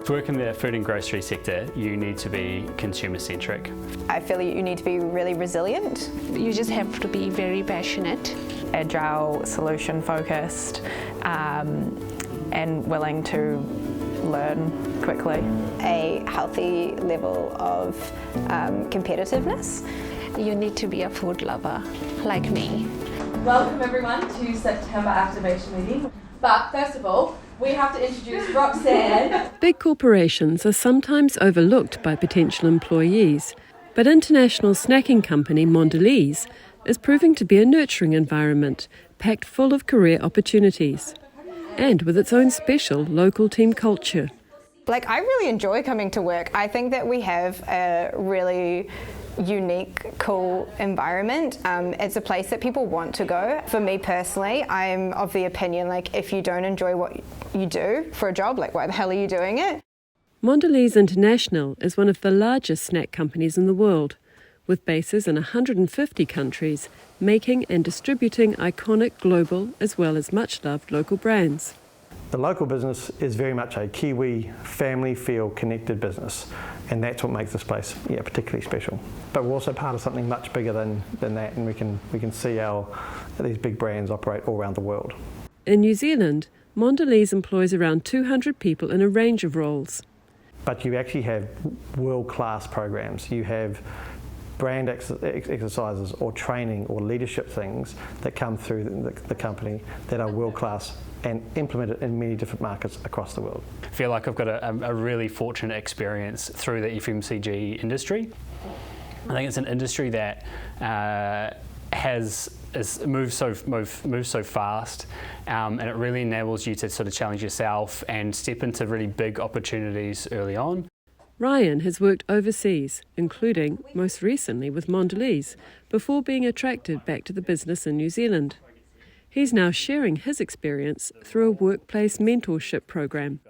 To work in the food and grocery sector, you need to be consumer-centric. I feel like you need to be really resilient. You just have to be very passionate. Agile, solution-focused, and willing to learn quickly. A healthy level of competitiveness. You need to be a food lover, like me. Welcome everyone to September Activation Meeting. But first of all, we have to introduce Roxanne. Big corporations are sometimes overlooked by potential employees, but international snacking company Mondelez is proving to be a nurturing environment, packed full of career opportunities, and with its own special local team culture. I really enjoy coming to work. I think that we have a really unique, cool environment. It's a place that people want to go. For me personally, I'm of the opinion, if you don't enjoy what you do for a job, why the hell are you doing it? Mondelez International is one of the largest snack companies in the world, with bases in 150 countries, making and distributing iconic global as well as much-loved local brands. The local business is very much a Kiwi, family feel connected business, and that's what makes this place particularly special. But we're also part of something much bigger than that, and we can see these big brands operate all around the world. In New Zealand, Mondelez employs around 200 people in a range of roles. But you actually have world-class programs. You have brand exercises or training or leadership things that come through the company that are world-class and implemented in many different markets across the world. I feel like I've got a really fortunate experience through the FMCG industry. I think it's an industry that moves so fast, and it really enables you to sort of challenge yourself and step into really big opportunities early on. Ryan has worked overseas, including, most recently, with Mondelez, before being attracted back to the business in New Zealand. He's now sharing his experience through a workplace mentorship program.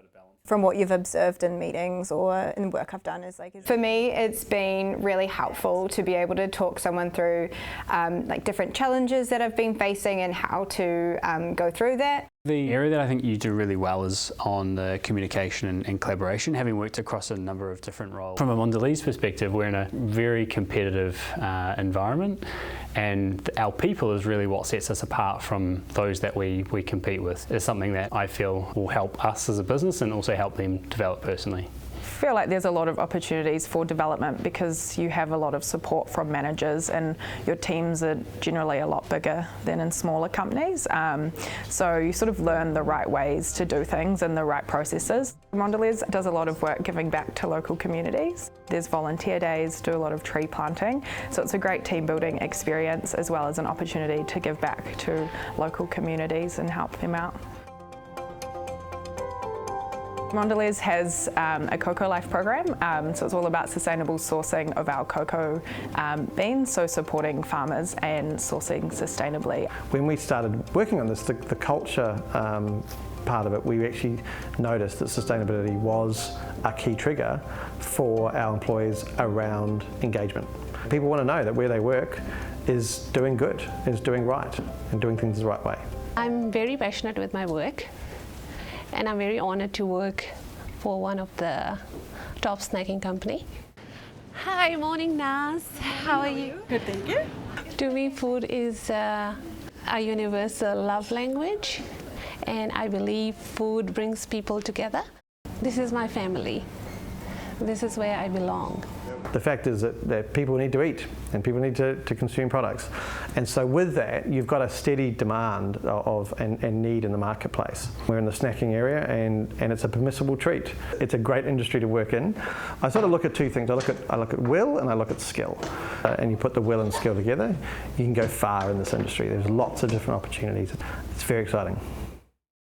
From what you've observed in meetings or in work I've done, for me, it's been really helpful to be able to talk someone through different challenges that I've been facing and how to go through that. The area that I think you do really well is on the communication and collaboration, having worked across a number of different roles. From a Mondelez perspective, we're in a very competitive environment, and our people is really what sets us apart from those that we compete with. It's something that I feel will help us as a business and also help them develop personally. I feel like there's a lot of opportunities for development because you have a lot of support from managers, and your teams are generally a lot bigger than in smaller companies. So you sort of learn the right ways to do things and the right processes. Mondelez does a lot of work giving back to local communities. There's volunteer days, do a lot of tree planting. So it's a great team building experience as well as an opportunity to give back to local communities and help them out. Mondelez has a Cocoa Life program, so it's all about sustainable sourcing of our cocoa beans, so supporting farmers and sourcing sustainably. When we started working on this, the culture part of it, we actually noticed that sustainability was a key trigger for our employees around engagement. People want to know that where they work is doing good, is doing right, and doing things the right way. I'm very passionate with my work, and I'm very honored to work for one of the top snacking company. Hi, morning Nas. How are you? Good, thank you. To me, food is a universal love language, and I believe food brings people together. This is my family. This is where I belong. The fact is that people need to eat and people need to consume products. And so with that, you've got a steady demand and need in the marketplace. We're in the snacking area and it's a permissible treat. It's a great industry to work in. I sort of look at two things. I look at will and I look at skill. And you put the will and skill together, you can go far in this industry. There's lots of different opportunities. It's very exciting.